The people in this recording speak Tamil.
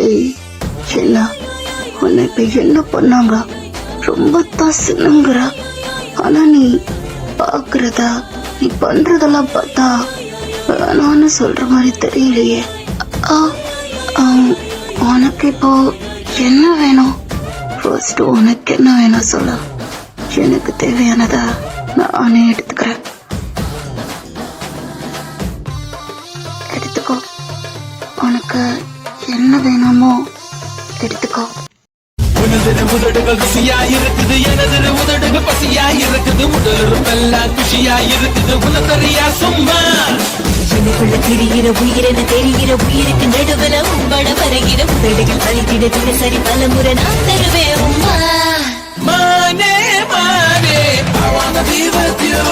ஏய், என்ன உன்னை இப்ப என்ன பண்ணாங்க? ரொம்ப தான் சின்னங்கிற. ஆனா நீ பாக்குறதா நீ பண்றதெல்லாம் பார்த்தா வேணான்னு சொல்ற மாதிரி தெரியலையே. ஆ, உனக்கு இப்போ என்ன வேணும்? ஃபர்ஸ்ட் உனக்கு என்ன வேணும் சொல்ல. எனக்கு தேவையானதா நானே எடுத்துக்கிறேன். எடுத்துக்கோ. உனக்கு என்ன வேணுமோ எடுத்துக்கோ. உனது உதடுகள் ருசியா இருக்குது, எனது உதடுகள் பசியா இருக்குது, உடலுறுப்பெல்லாம் குஷியா இருக்குது, உனதறியா சும்மா எனக்குள்ள திரிகிற உயிரென தெரிகிற உயிருக்கு நடுவில் உங்கள வருகிற உதடுகள் பறித்திட தினசரி பல முறை நான் தருவேன் உம்மா. மானே மானே I wanna be with you.